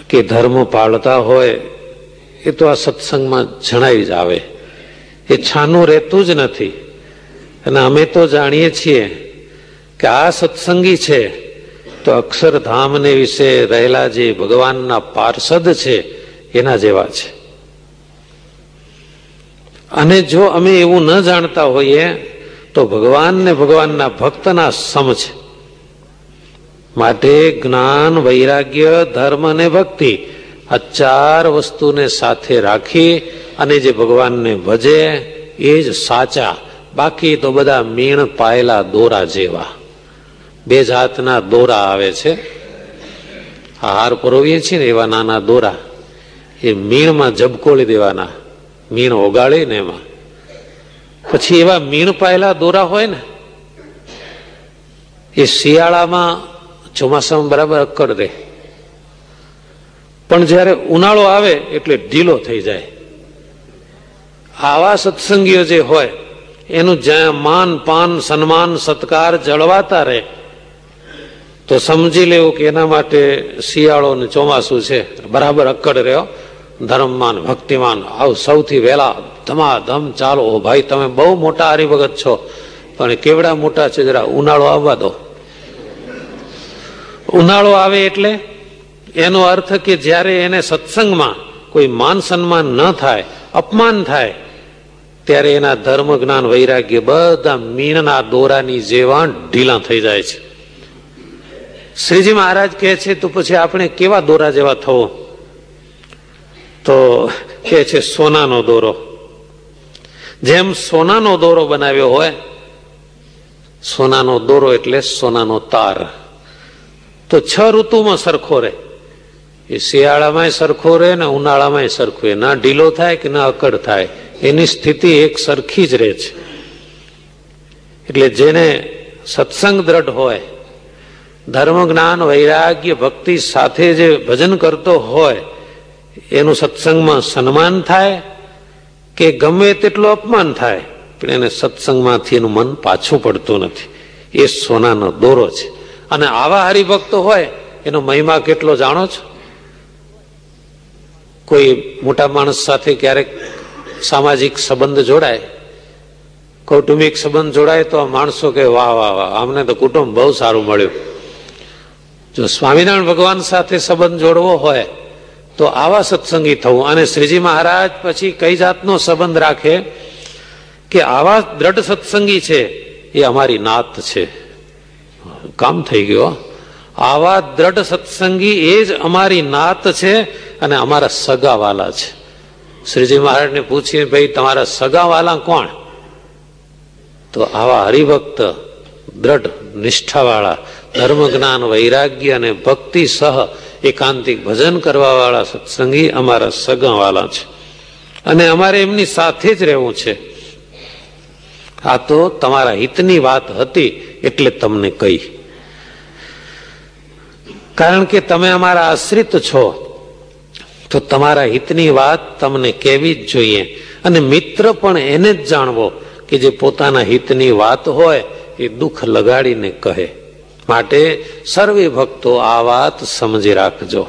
કે ધર્મ પાળતા હોય એ તો આ સત્સંગમાં જણાઈ જ આવે. એ છાનું રહેતું જ નથી. અને અમે તો જાણીએ છીએ કે આ સત્સંગી છે તો અક્ષરધામને વિશે રહેલા જે ભગવાનના પાર્ષદ છે એના જેવા છે. અને જો અમે એવું ન જાણતા હોઈએ તો ભગવાન ને ભગવાનના ભક્તના સમ છે. માટે જ્ઞાન, વૈરાગ્ય, ધર્મ અને ભક્તિ આ ચાર વસ્તુને સાથે રાખી અને જે ભગવાનને ભજે એ જ સાચા. બાકી તો બધા મીણ પાયેલા દોરા જેવા. બે જાતના દોરા આવે છે. હાર પરોવીએ છીએ ને એવા નાના દોરા, એ મીણમાં ઝબકોળી દેવાના, મીણ ઓગાળી ને એમાં પછી એવા મીણ પાયેલા દોરા હોય ને એ શિયાળામાં ચોમાસામાં બરાબર અક્કડ રહે, પણ જયારે ઉનાળો આવે એટલે ઢીલો થઈ જાય. આવા સત્સંગીઓ જે હોય એનું જ્યાં માન, પાન, સન્માન, સત્કાર જળવાતા રહે તો સમજી લેવું કે એના માટે શિયાળો ને ચોમાસું છે બરાબર અક્કડ રહ્યો. ધર્મમાન, ભક્તિમાન આવ સૌથી વહેલા ધમાધમ ચાલો. ભાઈ તમે બહુ મોટા હરિભગત છો, પણ કેવડા મોટા છે જરા ઉનાળો આવવા દો. ઉનાળો આવે એટલે એનો અર્થ કે જ્યારે એને સત્સંગમાં કોઈ માન સન્માન ન થાય, અપમાન થાય, ત્યારે એના ધર્મ, જ્ઞાન, વૈરાગ્ય બધા મીણના દોરાની જેવા ઢીલા થઈ જાય છે. શ્રીજી મહારાજ કહે છે તો પછી આપણે કેવા દોરા જેવા થવો? તો કહે છે સોનાનો દોરો. જેમ સોનાનો દોરો બનાવ્યો હોય, સોનાનો દોરો એટલે સોનાનો તાર, તો 6 ઋતુમાં સરખો રહે. એ શિયાળામાં સરખો રહે ને ઉનાળામાં સરખો રહે, ના ઢીલો થાય કે ના અકડ થાય, એની સ્થિતિ એક સરખી જ રહે છે. એટલે જેને સત્સંગ દ્રઢ હોય, ધર્મ, જ્ઞાન, વૈરાગ્ય, ભક્તિ સાથે જે ભજન કરતો હોય એનું સત્સંગમાં સન્માન થાય કે ગમે તેટલું અપમાન થાય, પણ એને સત્સંગમાંથી એનું મન પાછું પડતું નથી. એ સોનાનો દોરો છે. અને આવા હરિભક્તો હોય એનો મહિમા કેટલો જાણો છો? કોઈ મોટા માણસ સાથે ક્યારેક સામાજિક સંબંધ જોડાય, કૌટુંબિક સંબંધ જોડાય તો માણસો કે વાહ વાહ વાહ, અમને તો કુટુંબ બહુ સારું મળ્યું. જો સ્વામિનારાયણ ભગવાન સાથે સંબંધ જોડવો હોય તો આવા સત્સંગી થવું. અને શ્રીજી મહારાજ પછી કઈ જાતનો સંબંધ રાખે કે આવા દ્રઢ સત્સંગી છે એ અમારી નાત છે. કામ થઈ ગયો. આવા દ્રઢ સત્સંગી એ જ અમારી નાત છે અને અમારા સગાવાલા છે. શ્રીજી મહારાજને પૂછીએ ભાઈ તમારા સગાવાલા કોણ? તો આવા હરિભક્ત, દ્રઢ નિષ્ઠાવાળા, ધર્મ, જ્ઞાન, વૈરાગ્ય અને ભક્તિ સહ એકાંતિક ભજન કરવા વાળા સત્સંગી અમારા સગાવાલા છે અને અમારે એમની સાથે જ રહેવું છે. આ તો તમારા હિતની વાત હતી એટલે તમને કહી, કારણ કે તમે અમારા આશ્રિત છો તો તમારા હિતની વાત તમને કહેવી જ જોઈએ. અને મિત્ર પણ એને જ જાણવો કે જે પોતાના હિતની વાત હોય એ દુઃખ લગાડીને કહે. માટે સર્વે ભક્તો આ વાત સમજી રાખજો.